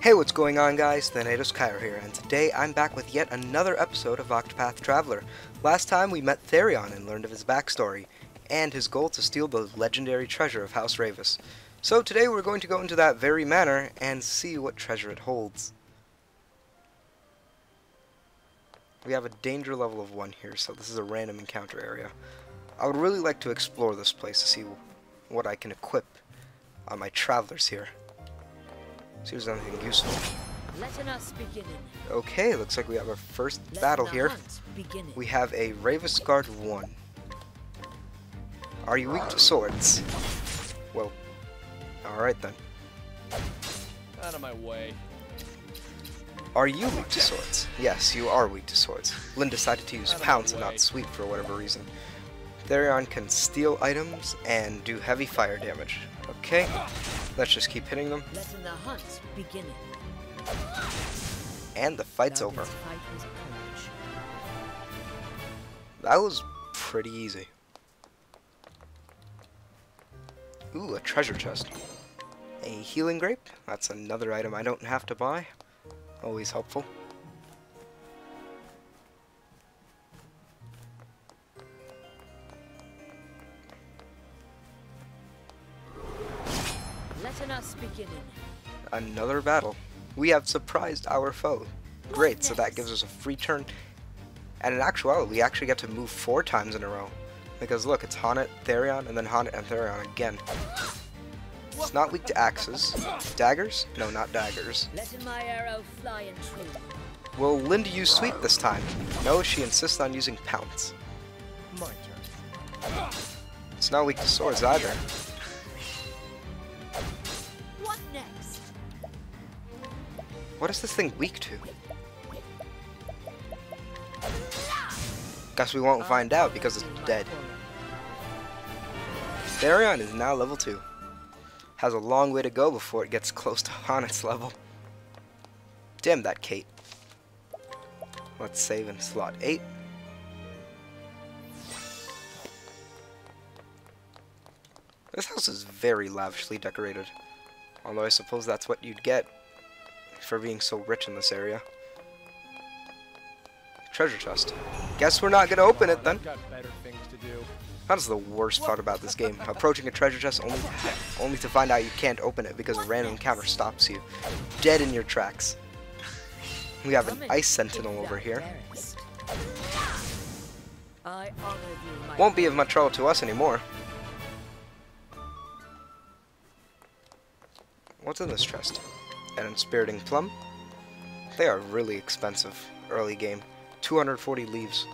Hey, what's going on, guys? Thanatoskairo here, and today I'm back with yet another episode of Octopath Traveler. Last time we met Therion and learned of his backstory, and his goal to steal the legendary treasure of House Ravus. So today we're going to go into that very manor and see what treasure it holds. We have a danger level of 1 here, so this is a random encounter area. I would really like to explore this place to see what I can equip on my travelers here. See if there's anything useful. Okay, looks like we have our first battle here. We have a Ravus Guard 1. Are you weak to swords? Well, alright then. Out of my way. Are you weak to swords? Yes, you are weak to swords. Lynn decided to use pounce and not sweep for whatever reason. Therion can steal items and do heavy fire damage. Okay, let's just keep hitting them. And the fight's over. That was pretty easy. Ooh, a treasure chest. A healing grape. That's another item I don't have to buy. Always helpful. Another battle. We have surprised our foe. Great, so that gives us a free turn. And in actuality, we actually get to move 4 times in a row. Because look, it's Honnet, Therion, and then Honnet and Therion again. It's not weak to axes. Daggers? No, not daggers. Will Linda use sweep this time? No, she insists on using pounce. My turn. It's not weak to swords either. What is this thing weak to? Guess we won't find out because it's dead. Therion is now level 2. Has a long way to go before it gets close to Honnet's level. Damn that Kate. Let's save in slot 8. This house is very lavishly decorated. Although I suppose that's what you'd get for being so rich in this area. Treasure chest. Guess we're not gonna open it then. I've got better things to do. That's the worst part about this game. Approaching a treasure chest only to find out you can't open it because a random encounter stops you. Dead in your tracks. We have an ice sentinel over here. Won't be of much trouble to us anymore. What's in this chest? An inspiriting plum. They are really expensive early game. 240 leaves.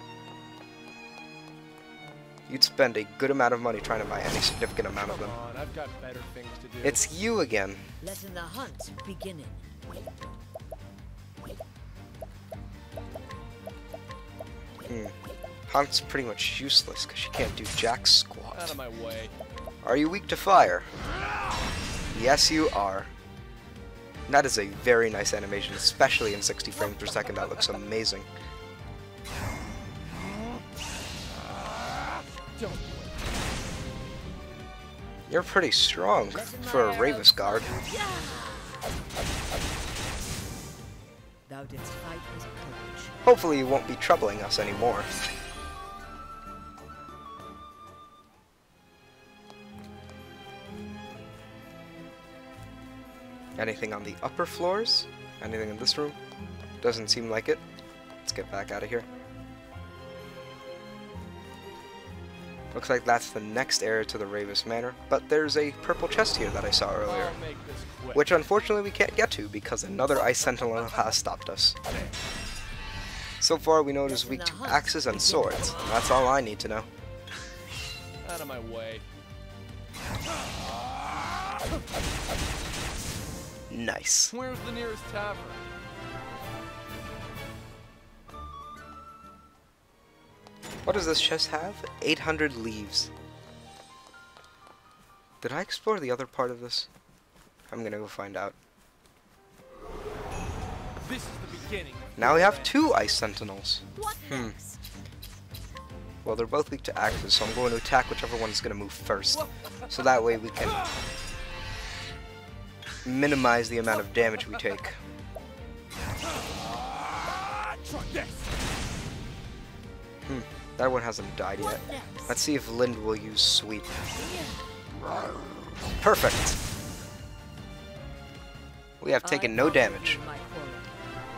You'd spend a good amount of money trying to buy any significant amount of them. Come on, I've got better things to do. It's you again. Letting the hunt begin. Hunt's pretty much useless because she can't do jack squat. Out of my way. Are you weak to fire? Yes, you are. That is a very nice animation, especially in 60 frames per second. That looks amazing. You're pretty strong for a Ravus Guard. Hopefully you won't be troubling us anymore. Anything on the upper floors? Anything in this room? Doesn't seem like it. Let's get back out of here. Looks like that's the next area to the Ravus Manor, but there's a purple chest here that I saw earlier, which unfortunately we can't get to because another ice sentinel has stopped us. So far we know it is weak to axes and swords, and that's all I need to know. Out of my way. Nice. Where's the nearest tavern? What does this chest have? 800 leaves. Did I explore the other part of this? I'm gonna go find out. This is the beginning. Now we have 2 ice sentinels. Well, they're both weak to axes, so I'm going to attack whichever one is going to move first. So that way we can minimize the amount of damage we take. That one hasn't died yet. Let's see if Lind will use Sweep. Perfect! We have taken no damage,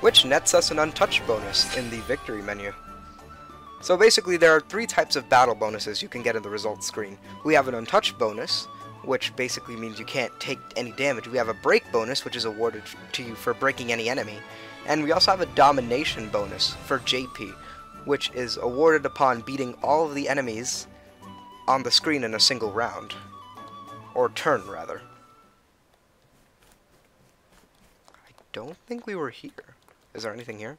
which nets us an untouched bonus in the victory menu. So basically there are 3 types of battle bonuses you can get in the results screen. We have an untouched bonus, which basically means you can't take any damage. We have a break bonus, which is awarded to you for breaking any enemy. And we also have a domination bonus for JP, which is awarded upon beating all of the enemies on the screen in a single round. Or turn, rather. I don't think we were here. Is there anything here?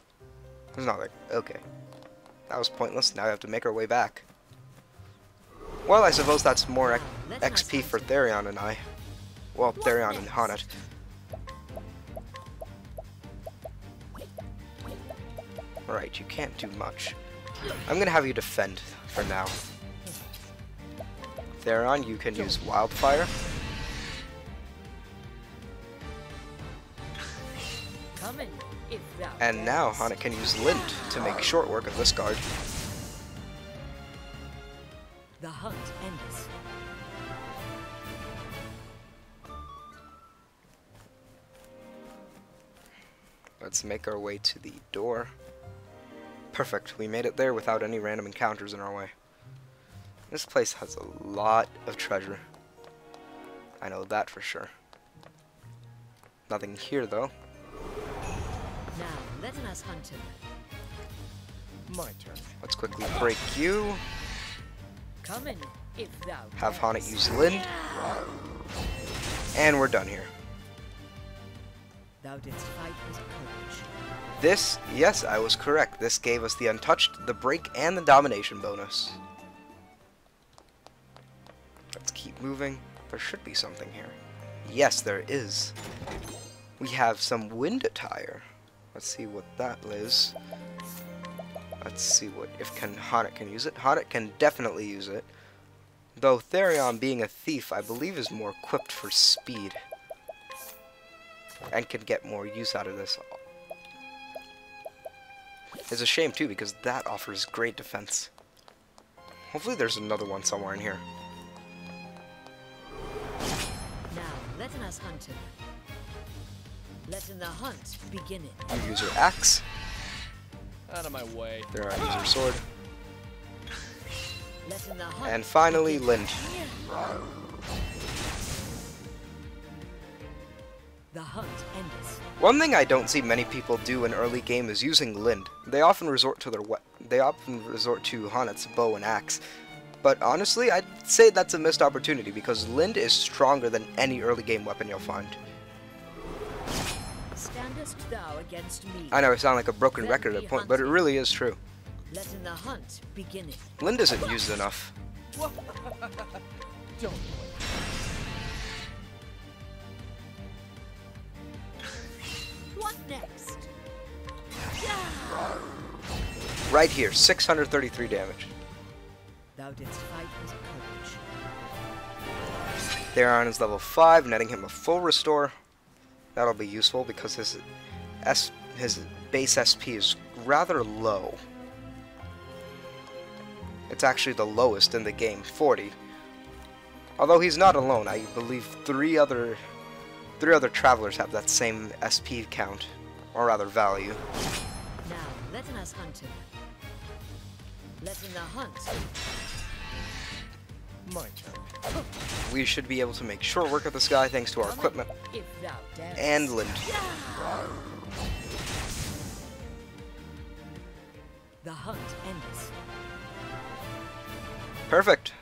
There's nothing. Okay. That was pointless. Now we have to make our way back. Well, I suppose that's more XP for Therion and I. Well, Therion and Haunted. Alright, you can't do much. I'm gonna have you defend for now. Therion, you can use Wildfire. And now Haunted can use Lind to make short work of this guard. The hunt ends. Let's make our way to the door. Perfect, we made it there without any random encounters in our way. This place has a lot of treasure. I know that for sure. Nothing here though. Now let us hunt him. My turn. Let's quickly break you. Come in, if thou Have darest. Haunted use Lind. And we're done here. Thou didst fight with courage. This, yes, I was correct. This gave us the Untouched, the Break, and the Domination bonus. Let's keep moving. There should be something here. Yes, there is. We have some wind attire. Let's see what that is. Let's see what if Haunted can use it. Haunted can definitely use it. Though Therion, being a thief, I believe is more equipped for speed. And can get more use out of this. It's a shame too, because that offers great defense. Hopefully there's another one somewhere in here. Now let us hunt him. Let the hunt begin it. You use your axe. Out of my way. There I use your sword. Let the hunt And finally, Lind. The hunt ends. One thing I don't see many people do in early game is using Lind. They often resort to Haunted's bow and axe. But honestly, I'd say that's a missed opportunity because Lind is stronger than any early game weapon you'll find. Standest thou against me? I know I sound like a broken record at a point, but it really is true. Let the hunt begin it. Lind isn't used enough. Don't. What next? Right here, 633 damage. Thou didst fight with courage. Therion is level 5, netting him a full restore. That'll be useful because his base SP is rather low. It's actually the lowest in the game, 40. Although he's not alone, I believe three other travelers have that same SP count, or rather value. Now let us hunt him. Let the hunt. My turn. We should be able to make short work of this guy thanks to our equipment If thou darest. and Lind. The hunt ends. Perfect.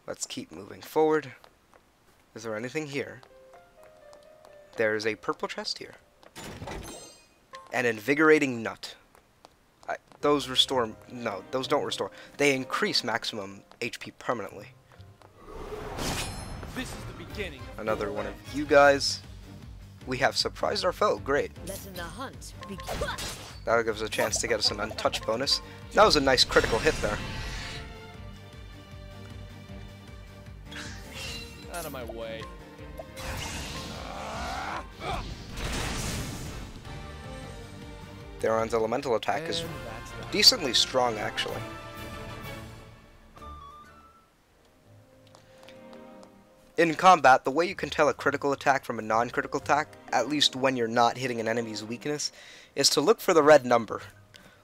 Let's keep moving forward. Is there anything here? There's a purple chest here. An invigorating nut. Those restore... No, those don't restore. They increase maximum HP permanently. This is the beginning. Another one of you guys. We have surprised our foe. Great. Let the hunt begin. That'll give us a chance to get us an untouched bonus. That was a nice critical hit there. Out of my way. Therion's elemental attack And is that's that. decently strong, actually. In combat, the way you can tell a critical attack from a non-critical attack, at least when you're not hitting an enemy's weakness, is to look for the red number.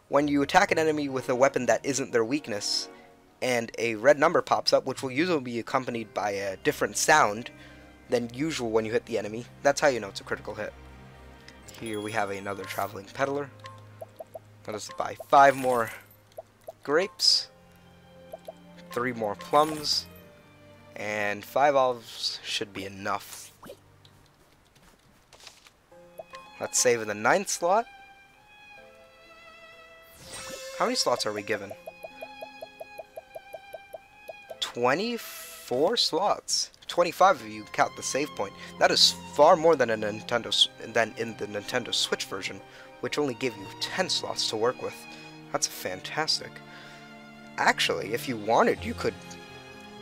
When you attack an enemy with a weapon that isn't their weakness, and a red number pops up, which will usually be accompanied by a different sound than usual when you hit the enemy, that's how you know it's a critical hit. Here we have another traveling peddler. Let us buy 5 more grapes, 3 more plums, and 5 olives should be enough. Let's save in the 9th slot. How many slots are we given? 24 slots. 25 if you count the save point. That is far more than in the Nintendo Switch version, which only gave you 10 slots to work with. That's fantastic. Actually, if you wanted, you could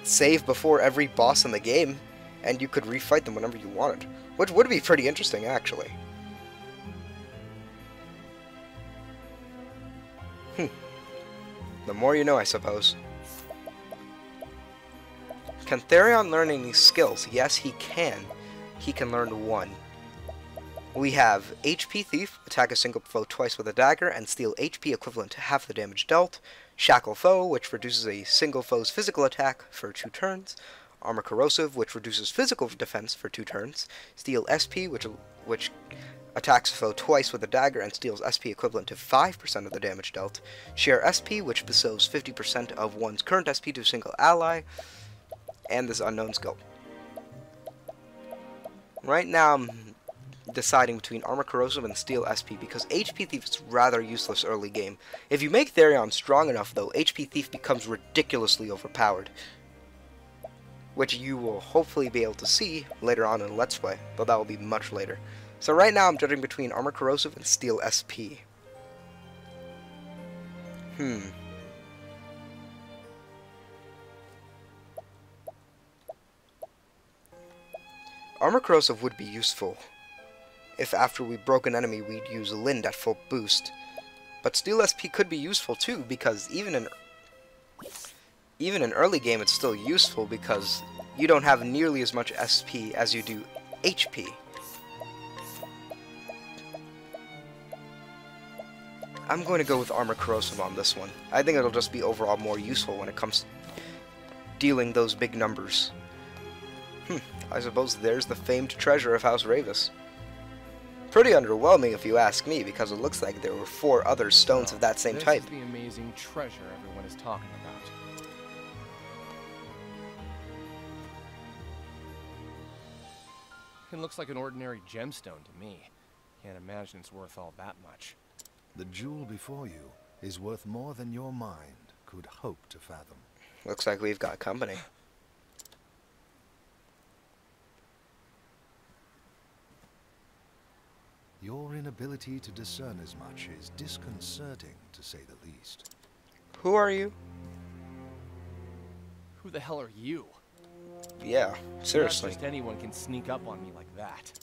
save before every boss in the game, and you could refight them whenever you wanted, which would be pretty interesting, actually. The more you know, I suppose. Can Therion learn any skills? Yes, he can. He can learn 1. We have HP Thief, attack a single foe twice with a dagger, and steal HP equivalent to half the damage dealt. Shackle Foe, which reduces a single foe's physical attack for 2 turns. Armor Corrosive, which reduces physical defense for 2 turns. Steal SP, which attacks a foe twice with a dagger and steals SP equivalent to 5% of the damage dealt. Share SP, which bestows 50% of one's current SP to a single ally. And this unknown skill. Right now I'm deciding between Armor Corrosive and Steel SP because HP Thief is rather useless early game. If you make Therion strong enough though, HP Thief becomes ridiculously overpowered, which you will hopefully be able to see later on in Let's Play, though that will be much later. So right now I'm judging between Armor Corrosive and Steel SP. Armor Corrosive would be useful if after we broke an enemy we'd use Lind at full boost. But Steel SP could be useful too, because even in early game it's still useful because you don't have nearly as much SP as you do HP. I'm going to go with Armor Corrosive on this one. I think it'll just be overall more useful when it comes to dealing those big numbers. I suppose there's the famed treasure of House Ravus. Pretty underwhelming if you ask me, because it looks like there were 4 other stones of that same type. This is the amazing treasure everyone is talking about. It looks like an ordinary gemstone to me. Can't imagine it's worth all that much. The jewel before you is worth more than your mind could hope to fathom. Looks like we've got company. Your inability to discern as much is disconcerting, to say the least. Who are you? Who the hell are you? Yeah, seriously. Not just anyone can sneak up on me like that.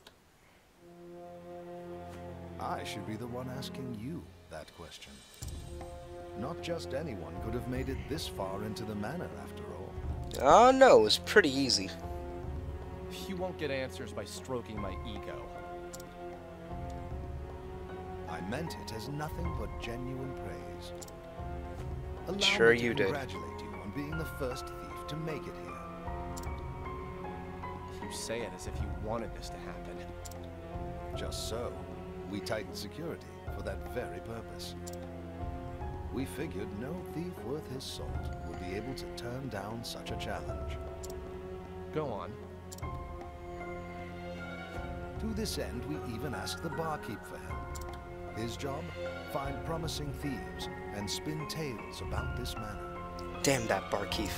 I should be the one asking you that question. Not just anyone could have made it this far into the manor, after all. Oh no, it was pretty easy. You won't get answers by stroking my ego. I meant it as nothing but genuine praise. Allow Sure me to you did. congratulate you on being the first thief to make it here. You say it as if you wanted this to happen. Just so, we tightened security for that very purpose. We figured no thief worth his salt would be able to turn down such a challenge. Go on. To this end, we even asked the barkeep for help. His job? Find promising thieves and spin tales about this manor. Damn that barkeep.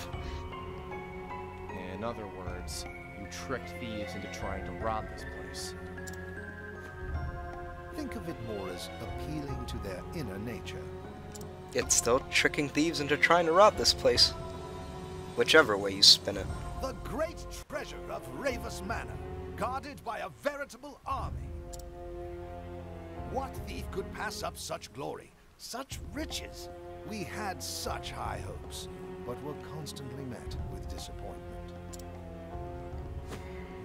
In other words, you tricked thieves into trying to rob this place. Think of it more as appealing to their inner nature. It's still tricking thieves into trying to rob this place. Whichever way you spin it. The great treasure of Ravus Manor, guarded by a veritable army. What thief could pass up such glory, such riches? We had such high hopes, but were constantly met with disappointment.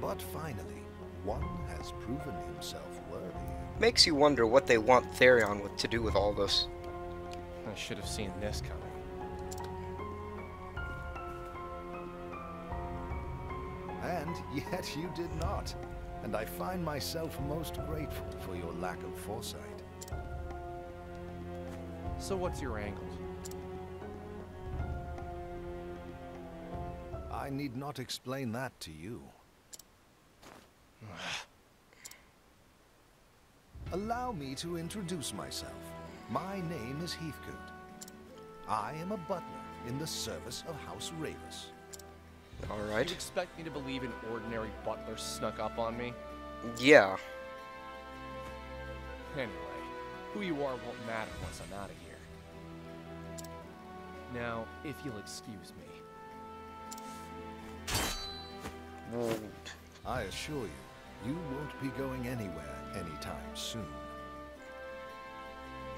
But finally, one has proven himself worthy. Makes you wonder what they want Therion to do with all this. I should have seen this coming. And yet you did not. And I find myself most grateful for your lack of foresight. So what's your angle? I need not explain that to you. Allow me to introduce myself. My name is Heathcote. I am a butler in the service of House Ravus. Alright. You expect me to believe an ordinary butler snuck up on me? Yeah. Anyway, who you are won't matter once I'm out of here. Now, if you'll excuse me. I assure you, you won't be going anywhere anytime soon.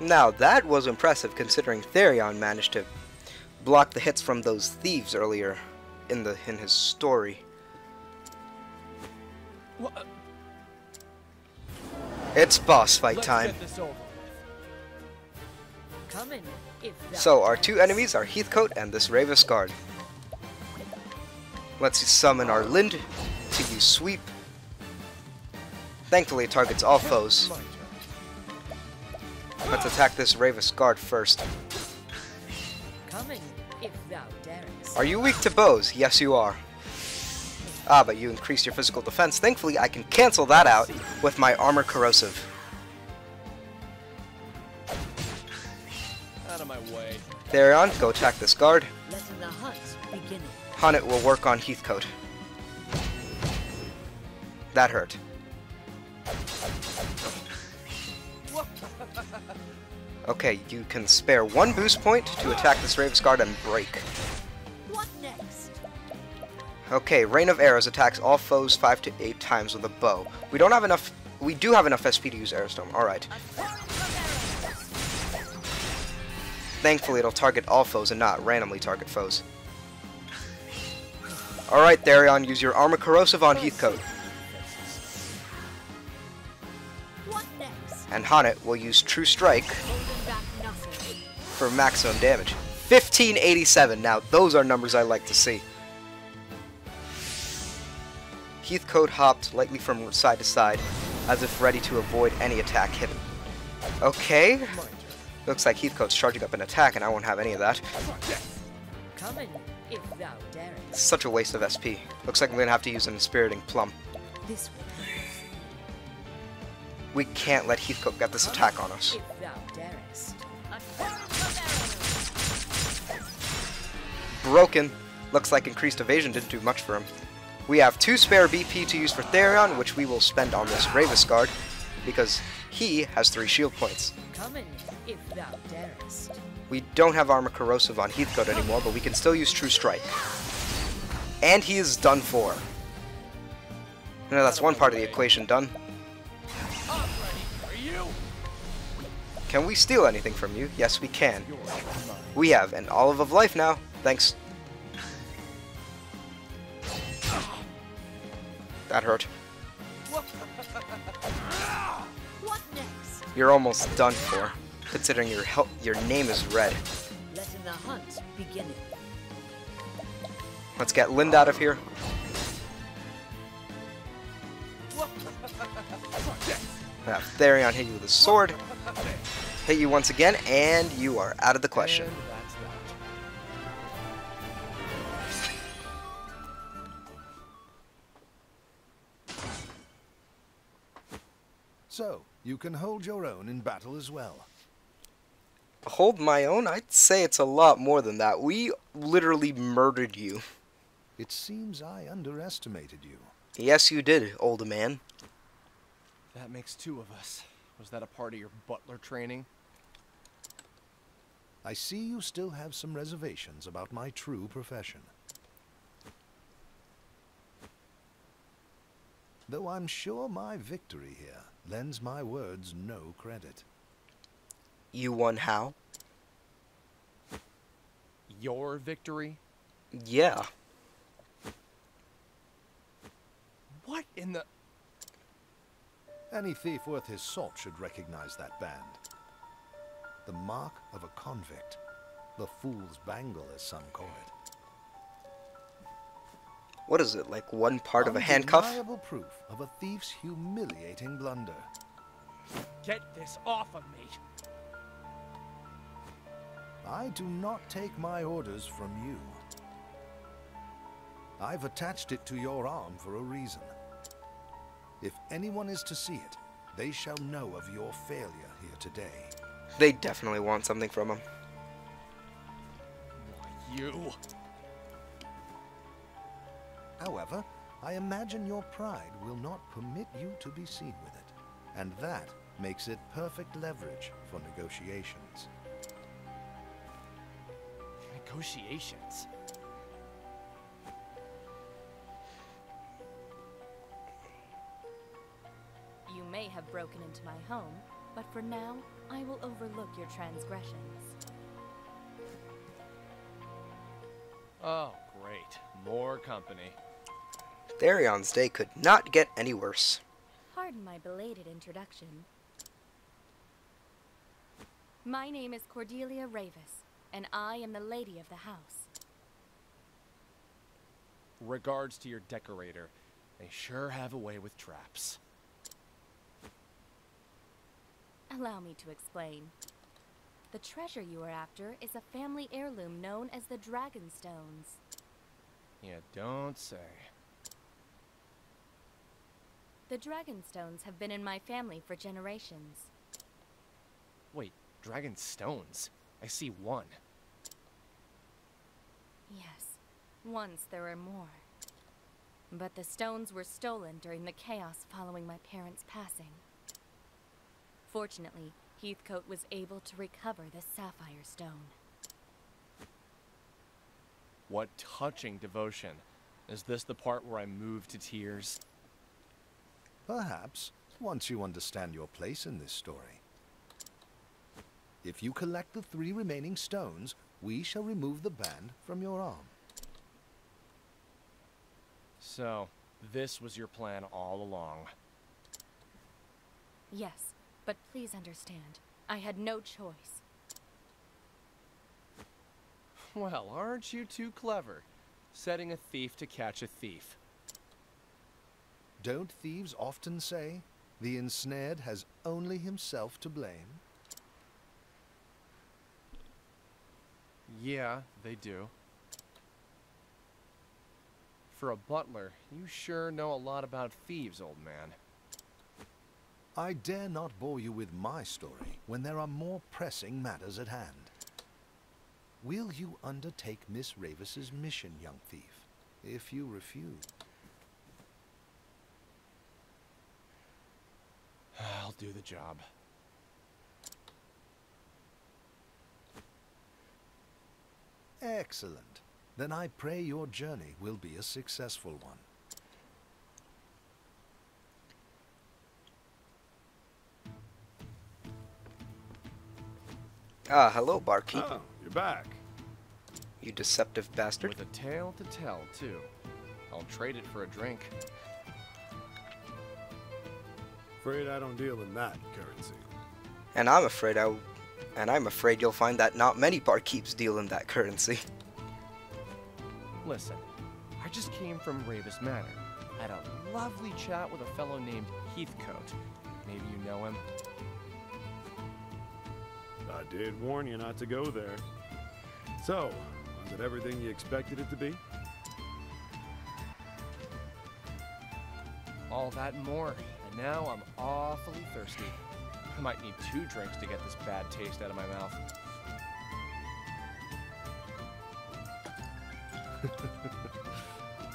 Now that was impressive considering Therion managed to block the hits from those thieves earlier in his story. What? It's boss fight Let's time. get this over with. Come in, if thou So our two darest. enemies are Heathcote and this Ravus guard. Let's summon our Lind to use sweep. Thankfully it targets all foes. My turn. Let's attack this Ravus guard first. Come in, if thou darest. Are you weak to bows? Yes you are. Ah, but you increase your physical defense. Thankfully I can cancel that out with my armor corrosive. Out of my way. Therion, go attack this guard. Letting the hunt begin. Hunnet will work on Heathcote. That hurt. Okay, you can spare one boost point to attack this Ravus guard and break. What next? Okay, Rain of Arrows attacks all foes 5 to 8 times with a bow. We don't have enough. We do have enough SP to use Aerostone. Alright. Thankfully, it'll target all foes and not randomly target foes. Alright, Therion, use your armor corrosive on Heathcote. What next? And Hunnet will use True Strike Holding back nothing. for maximum damage. 1587. Now, those are numbers I like to see. Heathcote hopped lightly from side to side, as if ready to avoid any attack hit him. Okay. My turn. Looks like Heathcote's charging up an attack, and I won't have any of that. Come in, if thou darest. Such a waste of SP. Looks like I'm going to have to use an Inspiriting Plum. This way. We can't let Heathcote get this attack on us. If thou darest. Broken. Looks like increased evasion didn't do much for him. We have 2 spare BP to use for Therion, which we will spend on this Ravus guard, because he has 3 shield points. Come in, if thou darest. We don't have armor corrosive on Heathcote anymore, but we can still use True Strike. And he is done for. Now that's one part of the equation done. I'm ready for you. Can we steal anything from you? Yes, we can. You're mine. We have an Olive of Life now, thanks. That hurt. What next? You're almost done for, considering your name is red. Letting the hunt begin. Let's get Lind out of here. Have Therion hit you with a sword. Hit you once again, and you are out of the question. And that's that. So, you can hold your own in battle as well. Hold my own? I'd say it's a lot more than that. We literally murdered you. It seems I underestimated you. Yes, you did, old man. That makes 2 of us. Was that a part of your butler training? I see you still have some reservations about my true profession. though I'm sure my victory here lends my words no credit. You won how? Your victory? Yeah. What in the... Any thief worth his salt should recognize that band. The mark of a convict. The fool's bangle, as some call it. What is it, like one part of a handcuff? Undeniable proof of a thief's humiliating blunder. Get this off of me! I do not take my orders from you. I've attached it to your arm for a reason. If anyone is to see it, they shall know of your failure here today. They definitely want something from him. Why, you... However, I imagine your pride will not permit you to be seen with it, and that makes it perfect leverage for negotiations. Negotiations? You may have broken into my home, but for now, I will overlook your transgressions. Oh, great. More company. Tharion's day could not get any worse. Pardon my belated introduction. My name is Cordelia Ravus, and I am the lady of the house. Regards to your decorator. They sure have a way with traps. Allow me to explain. The treasure you are after is a family heirloom known as the Dragonstones. You don't say. The Dragonstones have been in my family for generations. Wait, dragon stones? I see one. Yes, once there were more. But the stones were stolen during the chaos following my parents' passing. Fortunately, Heathcote was able to recover the Sapphire stone. What touching devotion. Is this the part where I move to tears? Perhaps, once you understand your place in this story. If you collect the 3 remaining stones, we shall remove the band from your arm. So, this was your plan all along. Yes, but please understand, I had no choice. Well, aren't you too clever? Setting a thief to catch a thief. Don't thieves often say, the ensnared has only himself to blame? Yeah, they do. For a butler, you sure know a lot about thieves, old man. I dare not bore you with my story when there are more pressing matters at hand. Will you undertake Miss Ravus's mission, young thief? If you refuse... I'll do the job. Excellent. Then I pray your journey will be a successful one. Ah, hello, barkeep. Oh, you're back. You deceptive bastard. With a tale to tell, too. I'll trade it for a drink. Afraid I don't deal in that currency. And I'm afraid you'll find that not many barkeeps deal in that currency. Listen, I just came from Ravus Manor. Had a lovely chat with a fellow named Heathcote. Maybe you know him? I did warn you not to go there. So, was it everything you expected it to be? All that and more. And now I'm awfully thirsty. I might need 2 drinks to get this bad taste out of my mouth.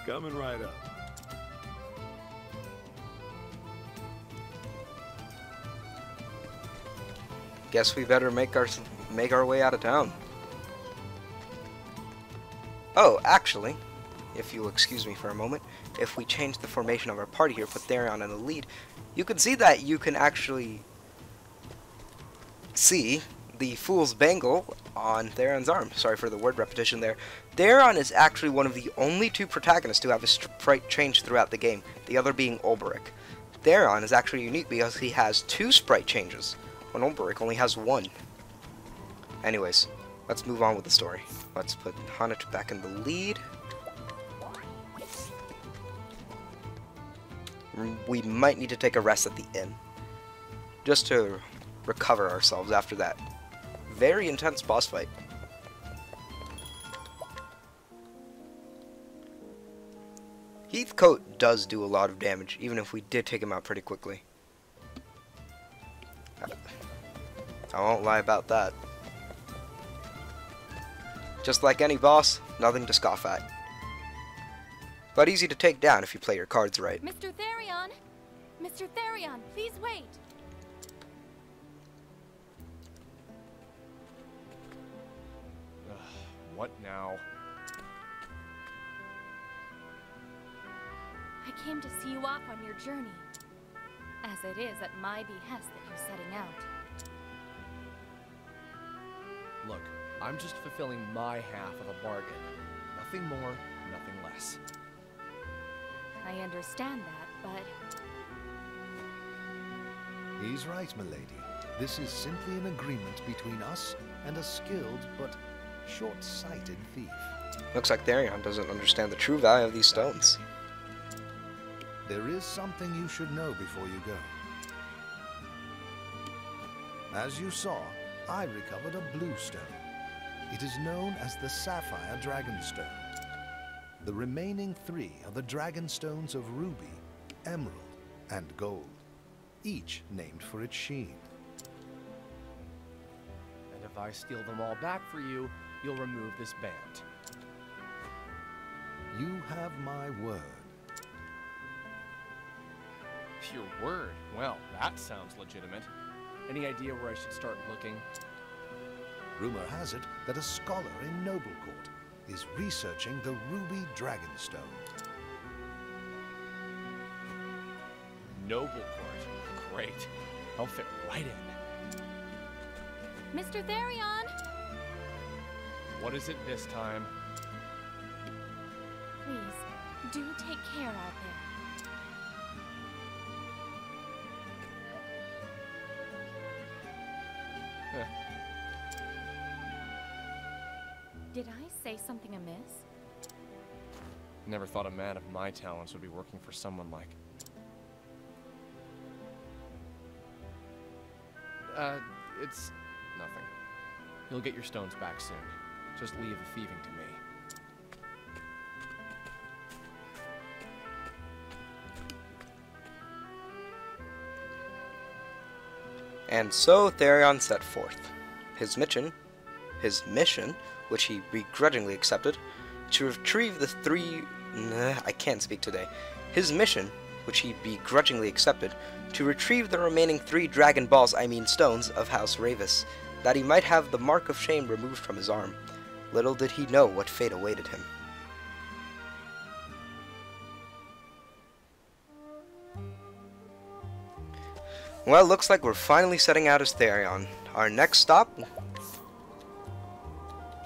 Coming right up. Guess we better make our way out of town. Oh, actually, if you'll excuse me for a moment, if we change the formation of our party here, put Therion in the lead, you can see that you can actually see the Fool's Bangle on Therion's arm. Sorry for the word repetition there. Therion is actually one of the only two protagonists to have his sprite change throughout the game, the other being Ulberich. Therion is actually unique because he has 2 sprite changes, when Ulberich only has 1. Anyways, let's move on with the story. Let's put Hanit back in the lead. We might need to take a rest at the inn, just to recover ourselves after that very intense boss fight. Heathcote does do a lot of damage, even if we did take him out pretty quickly. I won't lie about that. Just like any boss, nothing to scoff at. But easy to take down if you play your cards right. Mr. Therion! Mr. Therion, please wait! What now? I came to see you off on your journey, as it is at my behest that you're setting out. Look, I'm just fulfilling my half of a bargain. Nothing more, nothing less. I understand that, but... He's right, milady. This is simply an agreement between us and a skilled but short-sighted thief. Looks like Therion doesn't understand the true value of these stones. There is something you should know before you go. As you saw, I recovered a blue stone. It is known as the Sapphire Dragonstone. The remaining 3 are the Dragonstones of Ruby, Emerald, and Gold, each named for its sheen. And if I steal them all back for you, you'll remove this band. You have my word. Your word? Well, that sounds legitimate. Any idea where I should start looking? Rumor has it that a scholar in Noblecourt is researching the Ruby Dragonstone. Noblecourt? Great. I'll fit right in. Mr. Therion! What is it this time? Please, do take care out there. Did I say something amiss? Never thought a man of my talents would be working for someone like... it's nothing. You'll get your stones back soon. Just leave the thieving to me. And so Therion set forth. His mission, which he begrudgingly accepted, to retrieve the 3... I can't speak today. His mission, which he begrudgingly accepted, to retrieve the remaining 3 Dragon Balls, stones, of House Ravus, that he might have the mark of shame removed from his arm. Little did he know what fate awaited him. Well, looks like we're finally setting out as Therion. Our next stop...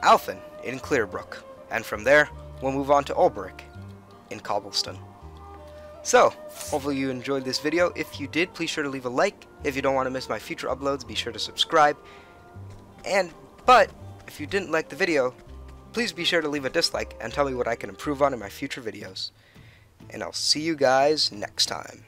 Alphen in Clearbrook, and from there we'll move on to Ulberich in Cobblestone. So, hopefully you enjoyed this video. If you did, please sure to leave a like. If you don't want to miss my future uploads, be sure to subscribe. But if you didn't like the video, please be sure to leave a dislike and tell me what I can improve on in my future videos. And I'll see you guys next time.